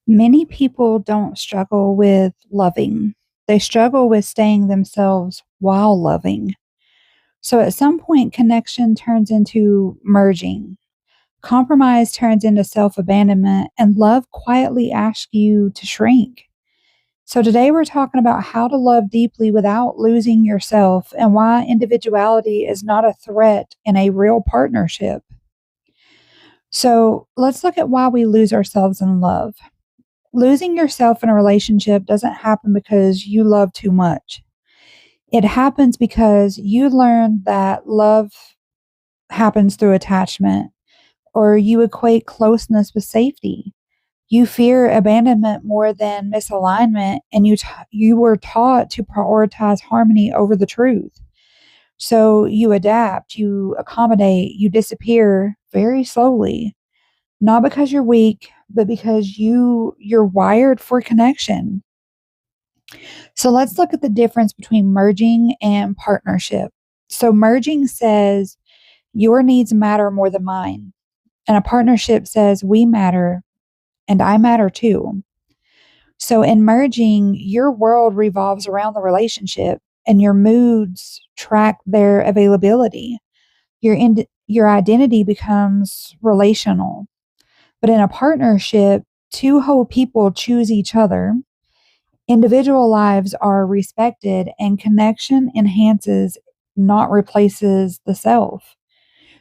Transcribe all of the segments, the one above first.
Many people don't struggle with loving. They struggle with staying themselves while loving. So at some point, connection turns into merging. Compromise turns into self abandonment, and love quietly asks you to shrink. So today, we're talking about how to love deeply without losing yourself and why individuality is not a threat in a real partnership. So let's look at why we lose ourselves in love. Losing yourself in a relationship doesn't happen because you love too much. It happens because you learn that love happens through attachment, or you equate closeness with safety. You fear abandonment more than misalignment, and you were taught to prioritize harmony over the truth. So you adapt, you accommodate, you disappear very slowly, not because you're weak, but because you're wired for connection. So let's look at the difference between merging and partnership. So merging says your needs matter more than mine, and a partnership says we matter and I matter too. So in merging, your world revolves around the relationship and your moods track their availability. Your identity becomes relational. But in a partnership, two whole people choose each other. Individual lives are respected and connection enhances, not replaces the self.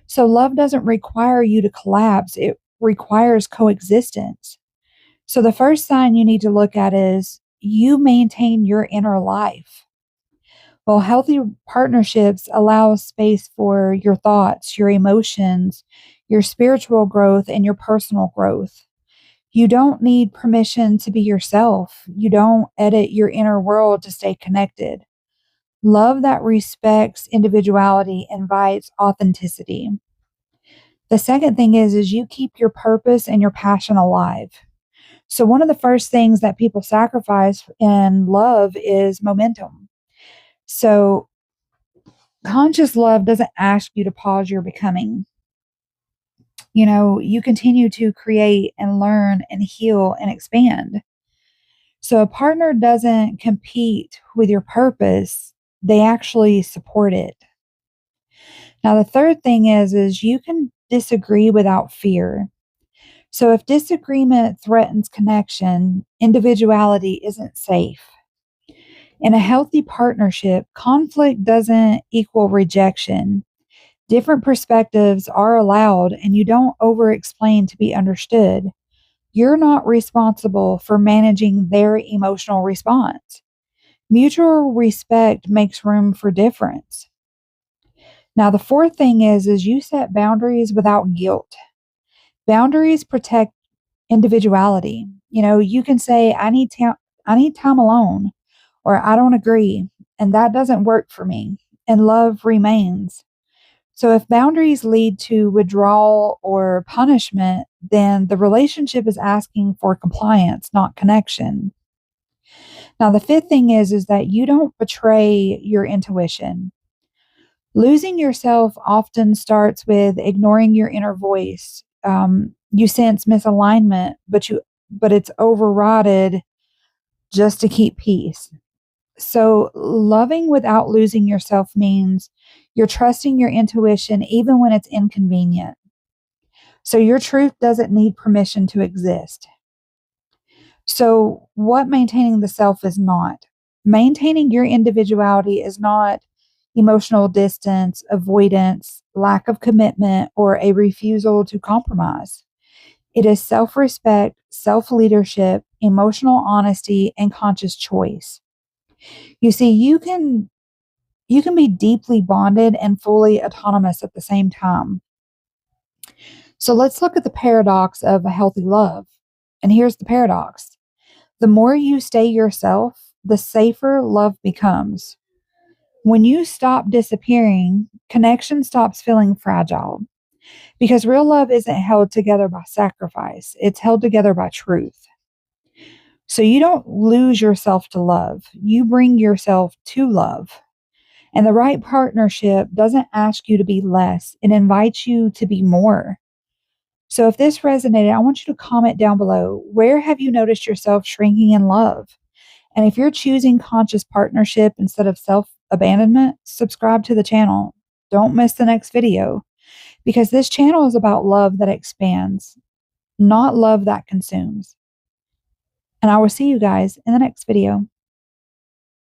So love doesn't require you to collapse, it requires coexistence. So the first sign you need to look at is you maintain your inner life. Well, healthy partnerships allow space for your thoughts, your emotions, your spiritual growth, and your personal growth. You don't need permission to be yourself. You don't edit your inner world to stay connected. Love that respects individuality invites authenticity. The second thing is you keep your purpose and your passion alive. So one of the first things that people sacrifice in love is momentum. So conscious love doesn't ask you to pause your becoming. You continue to create and learn and heal and expand. So a partner doesn't compete with your purpose, they actually support it. Now the third thing is you can disagree without fear. So if disagreement threatens connection, individuality isn't safe. In a healthy partnership, conflict doesn't equal rejection. Different perspectives are allowed and you don't over explain to be understood. You're not responsible for managing their emotional response. Mutual respect makes room for difference. Now, the fourth thing is you set boundaries without guilt. Boundaries protect individuality. You can say, I need time alone, or I don't agree, and that doesn't work for me, and love remains. So, if boundaries lead to withdrawal or punishment, then the relationship is asking for compliance, not connection. Now, the fifth thing is that you don't betray your intuition. Losing yourself often starts with ignoring your inner voice. You sense misalignment, but it's overridden just to keep peace. So, loving without losing yourself means you're trusting your intuition even when it's inconvenient. So, your truth doesn't need permission to exist. So, what maintaining the self is not? Maintaining your individuality is not emotional distance, avoidance, lack of commitment, or a refusal to compromise. It is self respect, self leadership, emotional honesty, and conscious choice. You see, you can be deeply bonded and fully autonomous at the same time. So let's look at the paradox of a healthy love. And here's the paradox: the more you stay yourself, the safer love becomes. When you stop disappearing, connection stops feeling fragile because real love isn't held together by sacrifice, it's held together by truth. So you don't lose yourself to love, you bring yourself to love. And the right partnership doesn't ask you to be less, it invites you to be more. So if this resonated, I want you to comment down below. Where have you noticed yourself shrinking in love? And if you're choosing conscious partnership instead of self abandonment, subscribe to the channel. Don't miss the next video because this channel is about love that expands, not love that consumes. And I will see you guys in the next video.